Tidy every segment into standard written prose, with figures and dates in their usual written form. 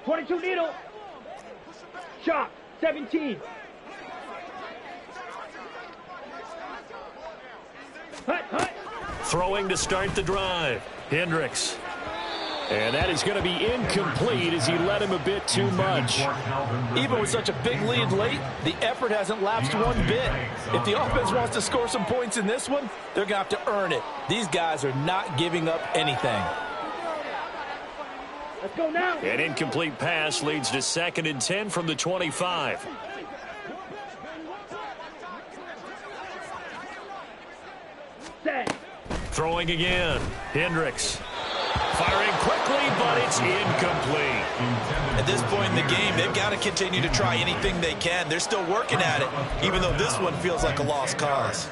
22 needle. Shot, 17. Hut, hut. Throwing to start the drive. Hendricks. And that is going to be incomplete as he led him a bit too much. Even with such a big lead late, the effort hasn't lapsed one bit. If the offense wants to score some points in this one, they're going to have to earn it. These guys are not giving up anything. Let's go now. An incomplete pass leads to 2nd and 10 from the 25. Set. Throwing again. Hendricks. Firing quickly, but it's incomplete. At this point in the game, they've got to continue to try anything they can. They're still working at it, even though this one feels like a lost cause.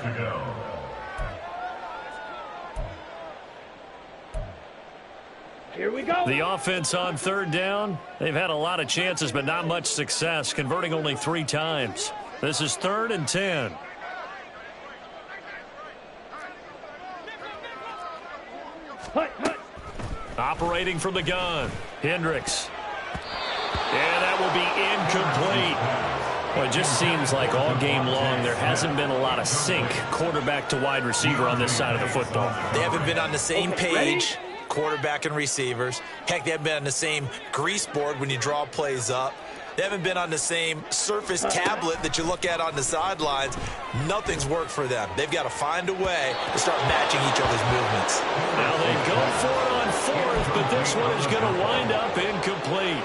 Here we go. The offense on 3rd down. They've had a lot of chances, but not much success, converting only 3 times. This is 3rd and 10. Hut, hut. Operating from the gun. Hendricks. And that will be incomplete. Well, it just seems like all game long there hasn't been a lot of sync quarterback to wide receiver on this side of the football. They haven't been on the same page, quarterback and receivers. Heck, they haven't been on the same grease board when you draw plays up. They haven't been on the same surface tablet that you look at on the sidelines. Nothing's worked for them. They've got to find a way to start matching each other's movements. Now they go for it on 4th, but this one is going to wind up incomplete.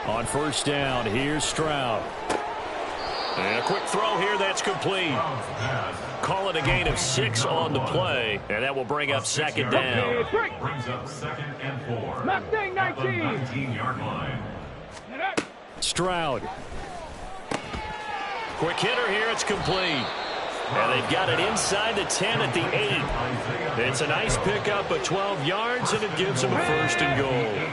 On 1st down, here's Stroud. And a quick throw here, that's complete. Call it a gain of 6 on the play, and that will bring up 2nd down. Brings up 2nd and 4. Mustang 19. 19-yard line. Stroud. Quick hitter here, it's complete. And they've got it inside the 10 at the 8. It's a nice pickup of 12 yards, and it gives them a 1st and goal.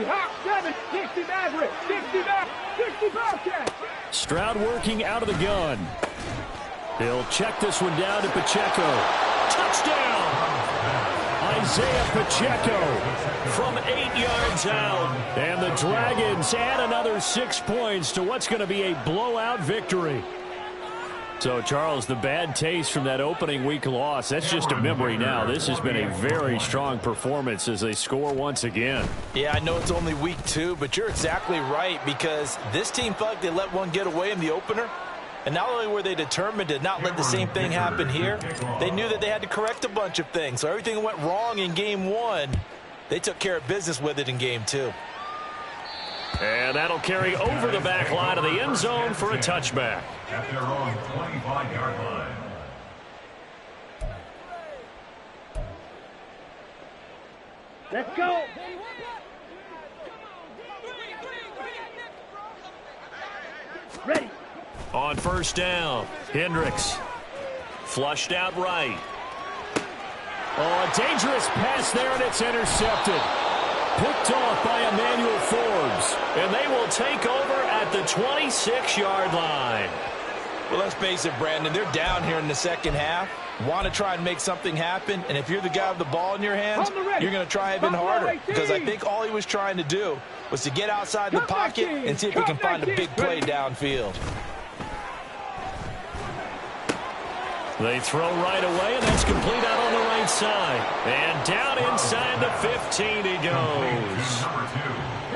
Hawk 7, 60 Maverick, 60 back, 60 Bobcat. Stroud working out of the gun. He'll check this one down to Pacheco. Touchdown! Isaiah Pacheco from 8 yards out. And the Dragons add another 6 points to what's going to be a blowout victory. So, Charles, the bad taste from that opening week loss, that's just a memory now. This has been a very strong performance as they score once again. Yeah, I know it's only week 2, but you're exactly right, because this team felt like they let one get away in the opener. And not only were they determined to not let the same thing happen here, they knew that they had to correct a bunch of things. So everything that went wrong in game 1, they took care of business with it in game 2. And that'll carry over the back line of the end zone for a touchback. At their own 25-yard line. Let's go. Ready. On 1st down, Hendricks. Flushed out right. Oh, a dangerous pass there, and it's intercepted. Picked off by Emmanuel Forbes. And they will take over at the 26-yard line. Well, let's face it, Brandon, they're down here in the second half. Want to try and make something happen, and if you're the guy with the ball in your hands, you're going to try even harder, because I think all he was trying to do was to get outside the pocket and see if he can find a big play downfield. They throw right away, and that's complete out on the right side. And down inside the 15 he goes.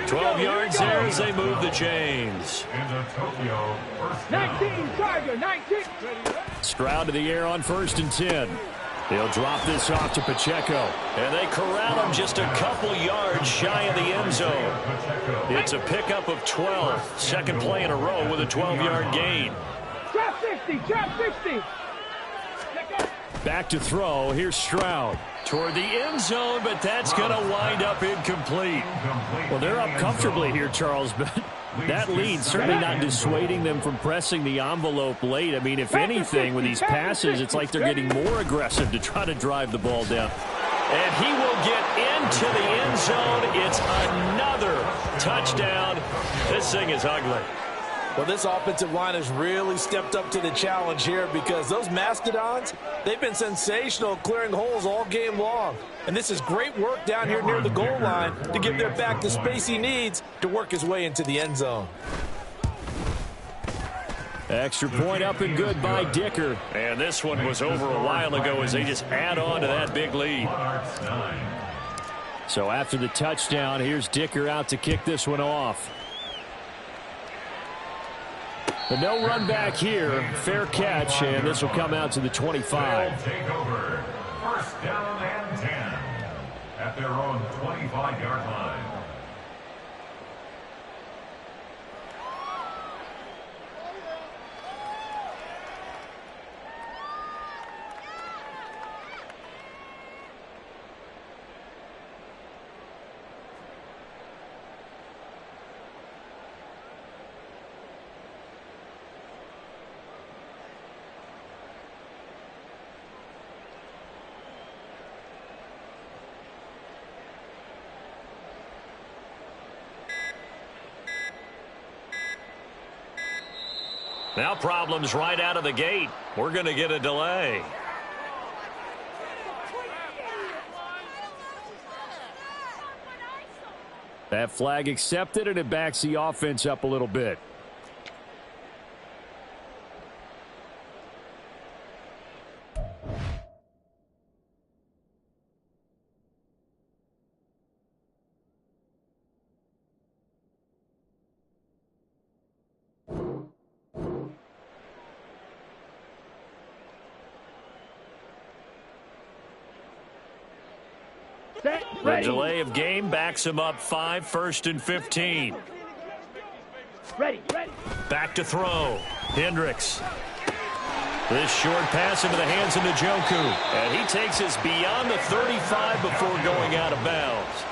12 yards there as they move the chains. 19, Tiger, 19. Stroud to the air on 1st and 10. He'll drop this off to Pacheco. And they corral him just a couple yards shy of the end zone. It's a pickup of 12. Second play in a row with a 12-yard gain. Trap 60, trap 60. Back to throw. Here's Stroud. Toward the end zone, but that's going to wind up incomplete. Well, they're up comfortably here, Charles, but that lead certainly not dissuading them from pressing the envelope late. I mean, if anything, with these passes, it's like they're getting more aggressive to try to drive the ball down. And he will get into the end zone. It's another touchdown. This thing is ugly. Well, this offensive line has really stepped up to the challenge here because those Mastodons, they've been sensational clearing holes all game long. And this is great work down here near the goal line to give their back the space he needs to work his way into the end zone. Extra point up and good by Dicker. And this one was over a while ago as they just add on to that big lead. So after the touchdown, here's Dicker out to kick this one off. But no run back here. Fair catch, and this will come out to the 25. Take over. First down and 10 at their own 25-yard line. Now problems right out of the gate. We're going to get a delay. That flag accepted, and it backs the offense up a little bit. The delay of game backs him up 5, 1st and 15. Ready. Back to throw. Hendricks. This short pass into the hands of Njoku. And he takes us beyond the 35 before going out of bounds.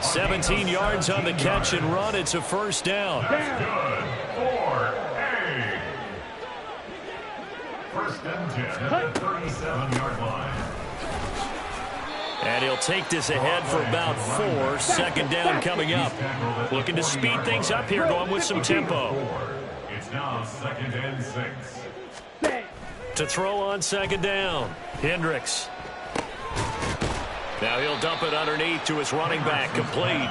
17 yards on the catch and run. It's a first down. That's good for A. First and 10 at the 37-yard line. And he'll take this ahead for about 4. Second down coming up. Looking to speed things up here, going with some tempo. It's now 2nd and 6. To throw on second down. Hendricks. Now he'll dump it underneath to his running back, complete.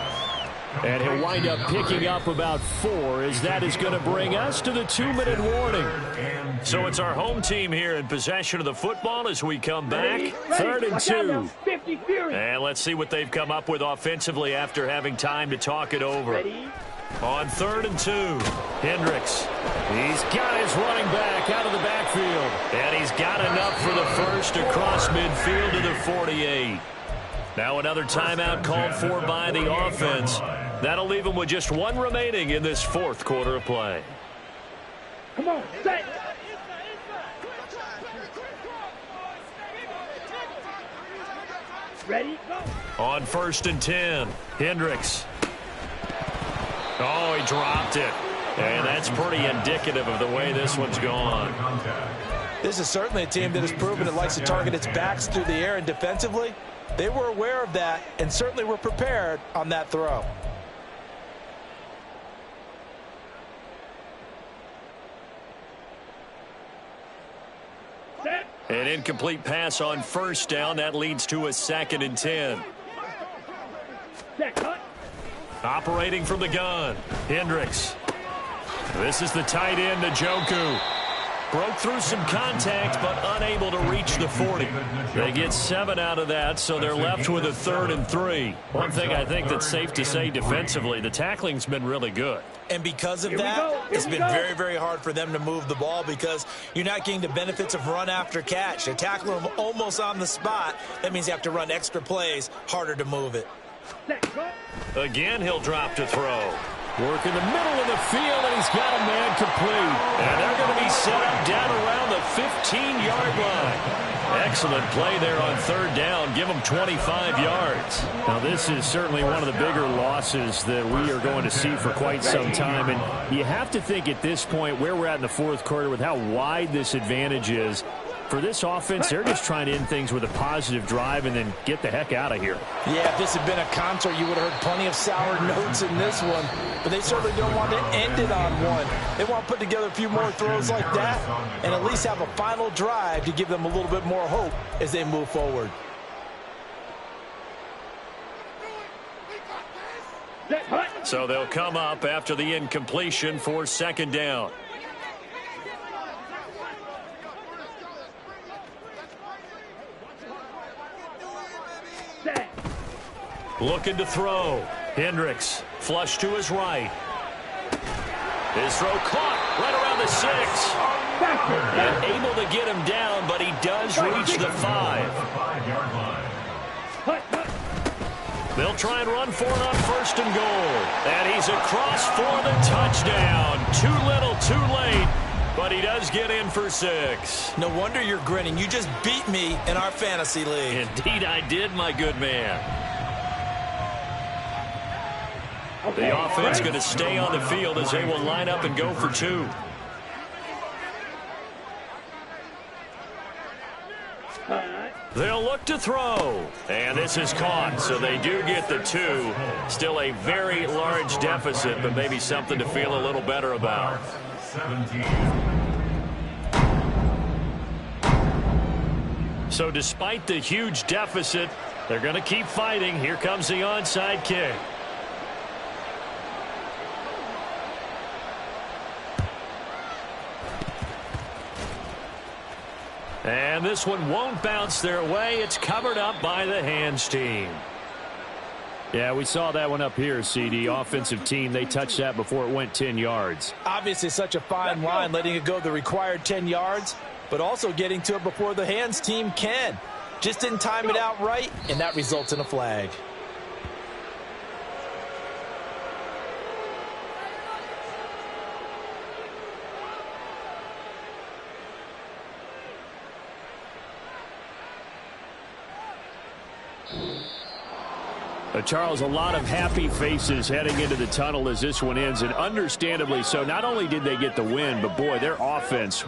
And he'll wind up picking up about 4 as that is going to bring us to the 2-minute warning. So it's our home team here in possession of the football as we come back. 3rd and 2. And let's see what they've come up with offensively after having time to talk it over. On 3rd and 2, Hendricks. He's got his running back out of the backfield. And he's got enough for the first across midfield to the 48. Now another timeout called for by the offense. That'll leave them with just 1 remaining in this 4th quarter of play. Come on, set. Ready, go. On 1st and 10, Hendricks. Oh, he dropped it. And that's pretty indicative of the way this one's gone. This is certainly a team that has proven it likes to target its backs through the air and defensively. They were aware of that and certainly were prepared on that throw. Set. An incomplete pass on 1st down. That leads to a 2nd and 10. Set, cut. Operating from the gun, Hendricks. This is the tight end, Njoku. Broke through some contact, but unable to reach the 40. They get 7 out of that, so they're left with a 3rd and 3. One thing I think that's safe to say defensively, the tackling's been really good. And because of that, it's been very, very hard for them to move the ball because you're not getting the benefits of run after catch. They tackle them almost on the spot. That means you have to run extra plays, harder to move it. Again, he'll drop to throw. Work in the middle of the field, and he's got a man complete. And they're going to be set up down around the 15-yard line. Excellent play there on 3rd down. Give them 25 yards. Now, this is certainly one of the bigger losses that we are going to see for quite some time. And you have to think at this point where we're at in the 4th quarter with how wide this advantage is. For this offense, they're just trying to end things with a positive drive and then get the heck out of here. Yeah, if this had been a concert, you would have heard plenty of sour notes in this one. but they certainly don't want to end it on one. They want to put together a few more throws like that and at least have a final drive to give them a little bit more hope as they move forward. So they'll come up after the incompletion for second down. Looking to throw. Hendricks, flush to his right. His throw caught right around the 6. And able to get him down, but he does reach the 5. They'll try and run for it on first and goal. And he's across for the touchdown. Too little, too late. But he does get in for 6. No wonder you're grinning. You just beat me in our fantasy league. Indeed I did, my good man. The offense going to stay on the field as they will line up and go for 2. They'll look to throw. And this is caught, so they do get the 2. Still a very large deficit, but maybe something to feel a little better about. 17. So despite the huge deficit, they're going to keep fighting. Here comes the onside kick. And this one won't bounce their way. It's covered up by the hands team. Yeah, we saw that one up here, CD. Offensive team, they touched that before it went 10 yards. Obviously such a fine line, letting it go the required 10 yards, but also getting to it before the hands team can. Just didn't time it out right, and that results in a flag. Charles, a lot of happy faces heading into the tunnel as this one ends, and understandably so. Not only did they get the win, but boy, their offense